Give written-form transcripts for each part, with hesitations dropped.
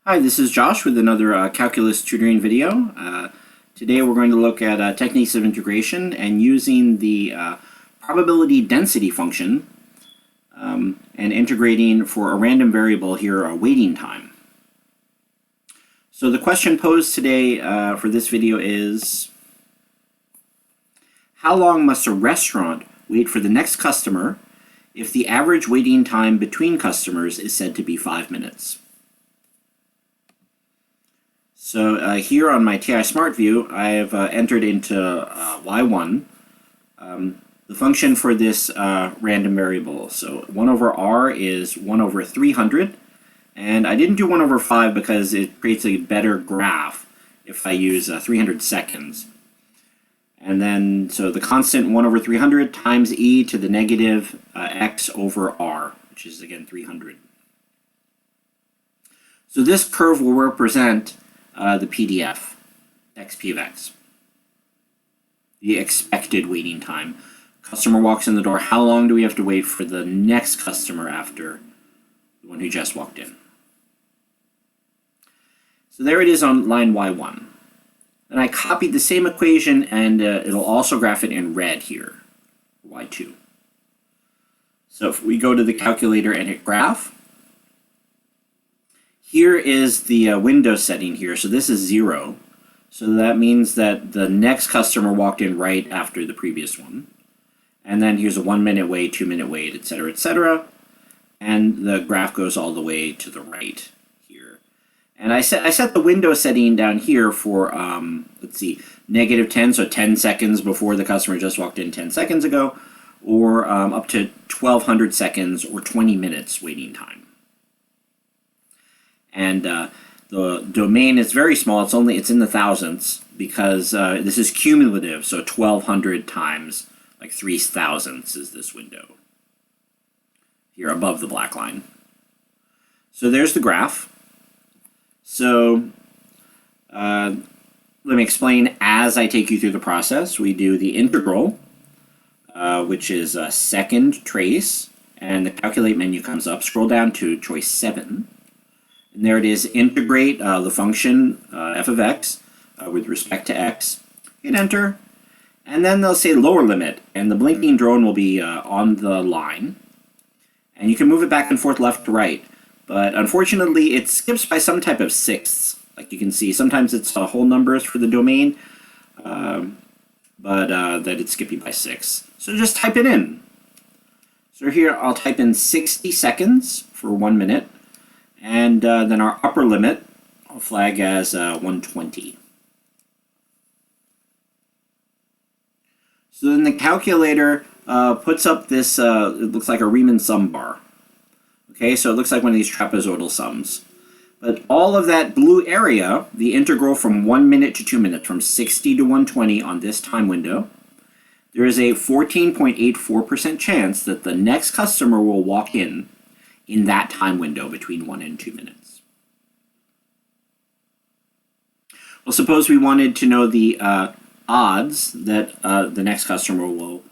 Hi, this is Josh with another calculus tutoring video. Today we're going to look at techniques of integration and using the probability density function and integrating for a random variable here, a waiting time. So the question posed today for this video is, how long must a restaurant wait for the next customer if the average waiting time between customers is said to be 5 minutes? So here on my TI Smart View, I have entered into y1 the function for this random variable. So 1 over r is 1 over 300, and I didn't do 1 over 5 because it creates a better graph if I use 300 seconds. And then, so the constant 1 over 300 times e to the negative x over r, which is again 300. So this curve will represent the PDF, xp of x, the expected waiting time. Customer walks in the door, how long do we have to wait for the next customer after the one who just walked in? So there it is on line y1. And I copied the same equation, and it'll also graph it in red here, y2. So if we go to the calculator and hit graph, here is the window setting here. So this is 0. So that means that the next customer walked in right after the previous one. And then here's a 1 minute wait, 2 minute wait, etc., etc. And the graph goes all the way to the right here. And I set the window setting down here for, let's see, -10, so 10 seconds before the customer just walked in 10 seconds ago, or up to 1200 seconds or 20 minutes waiting time. And the domain is very small. It's in the thousandths because this is cumulative. So 1200 times like 3 thousandths is this window here above the black line. So there's the graph. So let me explain as I take you through the process. We do the integral, which is a second trace, and the calculate menu comes up. Scroll down to choice 7. And there it is, integrate the function f of x with respect to x. Hit enter, and then they'll say lower limit, and the blinking drone will be on the line. And you can move it back and forth left to right. But unfortunately, it skips by some type of sixths. Like you can see, sometimes it's whole numbers for the domain, but that it's skipping by 6. So just type it in. So here I'll type in 60 seconds for 1 minute. And then our upper limit I'll flag as 120. So then the calculator puts up this, it looks like a Riemann sum bar. Okay, so it looks like one of these trapezoidal sums. But all of that blue area, the integral from 1 minute to 2 minutes, from 60 to 120 on this time window, there is a 14.84% chance that the next customer will walk in that time window between 1 and 2 minutes. Well, suppose we wanted to know the odds that the next customer will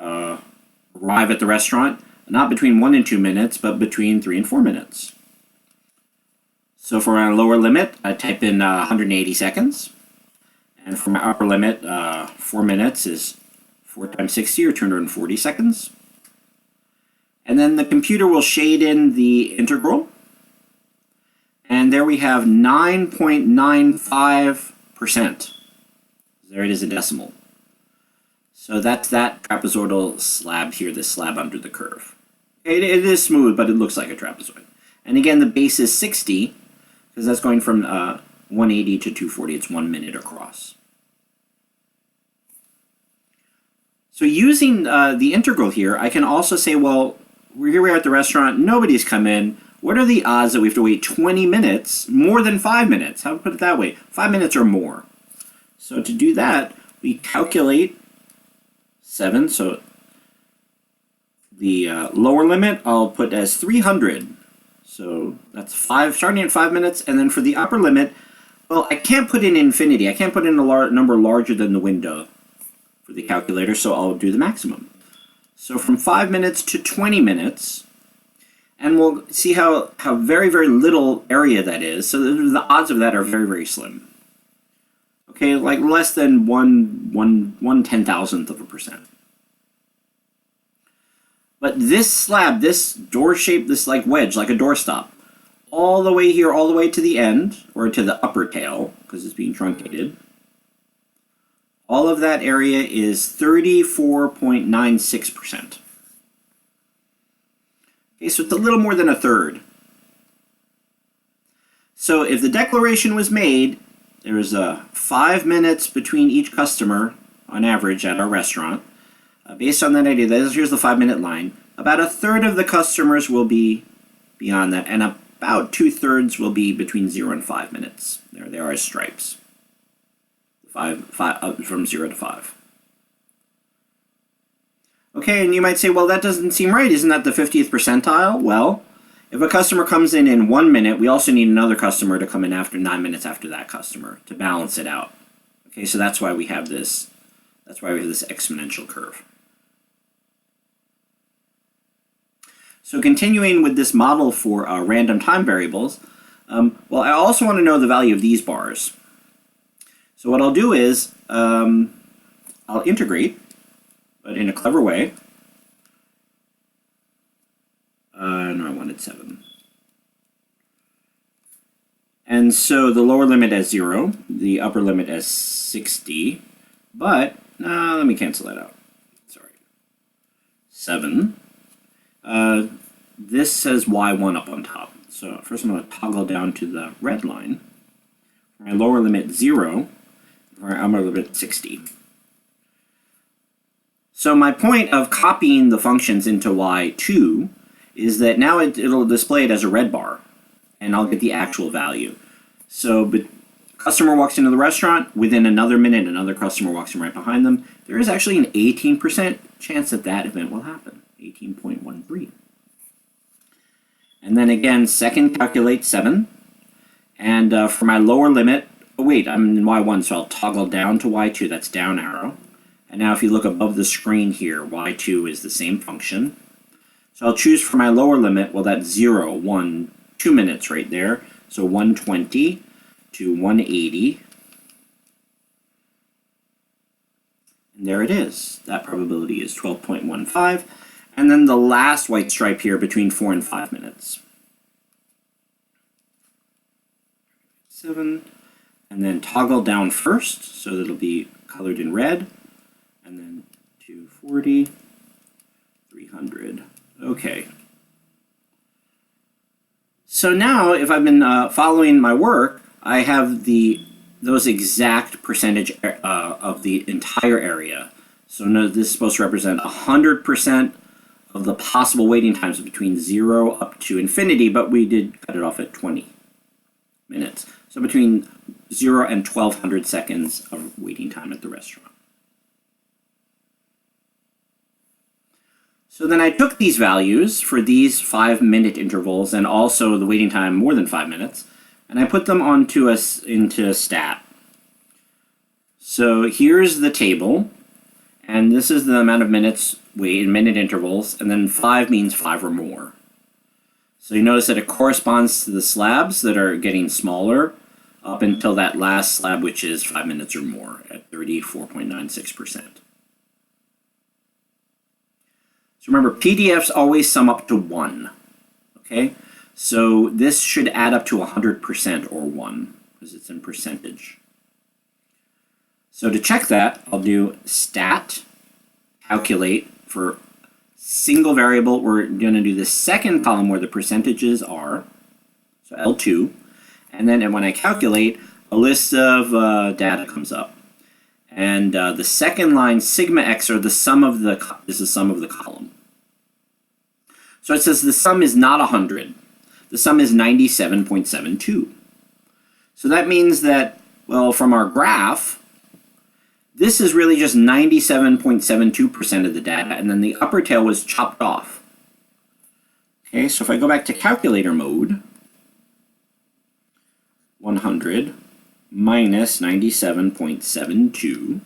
arrive at the restaurant, not between 1 and 2 minutes, but between 3 and 4 minutes. So for our lower limit, I type in 180 seconds. And for my upper limit, 4 minutes is 4 times 60, or 240 seconds. And then the computer will shade in the integral. And there we have 9.95%. There it is in decimal. So that's that trapezoidal slab here, this slab under the curve. It is smooth, but it looks like a trapezoid. And again, the base is 60, because that's going from 180 to 240. It's 1 minute across. So using the integral here, I can also say, well, here we are at the restaurant, nobody's come in. What are the odds that we have to wait 20 minutes, more than 5 minutes? How to put it that way? 5 minutes or more. So to do that, we calculate 7. So the lower limit I'll put as 300. So that's 5, starting at 5 minutes. And then for the upper limit, well, I can't put in infinity. I can't put in a number larger than the window for the calculator, so I'll do the maximum. So from 5 minutes to 20 minutes, And we'll see how very, very little area that is. So the odds of that are very, very slim. Okay, like less than 1/10,000th of a percent. But this slab, this door shape, this like wedge, like a doorstop, all the way here, all the way to the end, or to the upper tail, because it's being truncated, all of that area is 34.96%. Okay, so it's a little more than a third. So if the declaration was made, there was 5 minutes between each customer on average at our restaurant. Based on that idea, here's the 5-minute line. About a third of the customers will be beyond that, and about 2/3 will be between 0 and 5 minutes. There they are as stripes. From 0 to 5. Okay, and you might say, well, that doesn't seem right. Isn't that the 50th percentile? Well, if a customer comes in 1 minute, we also need another customer to come in after 9 minutes after that customer to balance it out. Okay, so that's why we have this. That's why we have this exponential curve. So continuing with this model for random time variables, well, I also want to know the value of these bars. So what I'll do is I'll integrate, but in a clever way. No, I wanted 7. And so the lower limit as 0, the upper limit as 60, but let me cancel that out. Sorry. 7. This says y1 up on top. So first I'm going to toggle down to the red line. For my lower limit 0, for my upper limit 60. So my point of copying the functions into y2 is that now it'll display it as a red bar, and I'll get the actual value. So customer walks into the restaurant, within another minute another customer walks in right behind them. There is actually an 18% chance that that event will happen, 18.13. And then again, second calculate 7, and for my lower limit, oh wait, I'm in y1, so I'll toggle down to y2, that's down arrow. And now if you look above the screen here, y2 is the same function. So I'll choose for my lower limit, well that's 0, 1, 2 minutes right there. So 120 to 180. And there it is. That probability is 12.15. And then the last white stripe here between 4 and 5 minutes. 7. And then toggle down first, so that it'll be colored in red. And then 240, 300. Okay. So now, if I've been following my work, I have those exact percentage of the entire area. So no, this is supposed to represent 100% of the possible waiting times between 0 up to infinity, but we did cut it off at 20 minutes. So between 0 and 1200 seconds of waiting time at the restaurant. So then I took these values for these 5-minute intervals and also the waiting time more than 5 minutes, and I put them into stat. So here's the table, and this is the amount of minutes wait in minute intervals, and then 5 means 5 or more. So you notice that it corresponds to the slabs that are getting smaller up until that last slab, which is 5 minutes or more at 34.96%. So remember, PDFs always sum up to 1, okay? So this should add up to 100% or 1, because it's in percentage. So to check that, I'll do stat, calculate for single variable. We're going to do the second column where the percentages are, so L2. And then when I calculate, a list of data comes up. And the second line, sigma x, or the sum of is the sum of the column. So it says the sum is not 100. The sum is 97.72. So that means that, well, from our graph, this is really just 97.72% of the data, and then the upper tail was chopped off. Okay, so if I go back to calculator mode, 100 minus 97.72,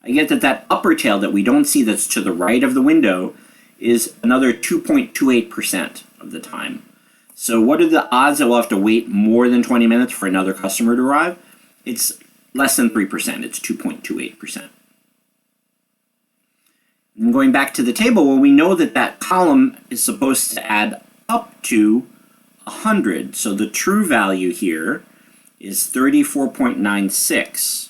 I get that upper tail that we don't see that's to the right of the window is another 2.28% of the time. So what are the odds that we'll have to wait more than 20 minutes for another customer to arrive? It's less than 3%. It's 2.28%. And going back to the table, well, we know that that column is supposed to add up to 100. So the true value here is 34.96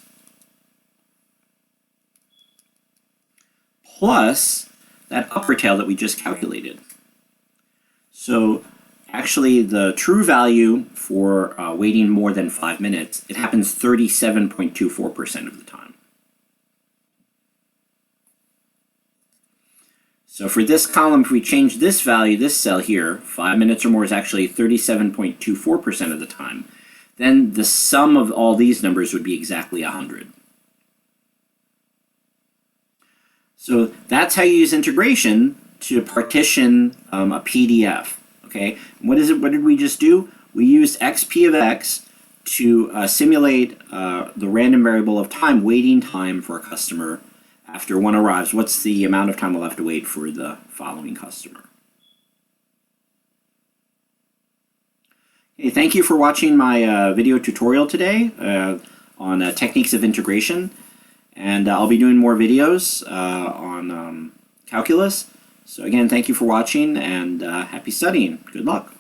plus that upper tail that we just calculated. So actually the true value for waiting more than 5 minutes, it happens 37.24% of the time. So for this column, if we change this value, this cell here, 5 minutes or more is actually 37.24% of the time. Then the sum of all these numbers would be exactly 100. So that's how you use integration to partition a PDF. Okay, what is it? What did we just do? We used xp of x to simulate the random variable of time, waiting time for a customer after one arrives. What's the amount of time we'll have to wait for the following customer? Okay, thank you for watching my video tutorial today on techniques of integration. And I'll be doing more videos on calculus. So again, thank you for watching and happy studying. Good luck.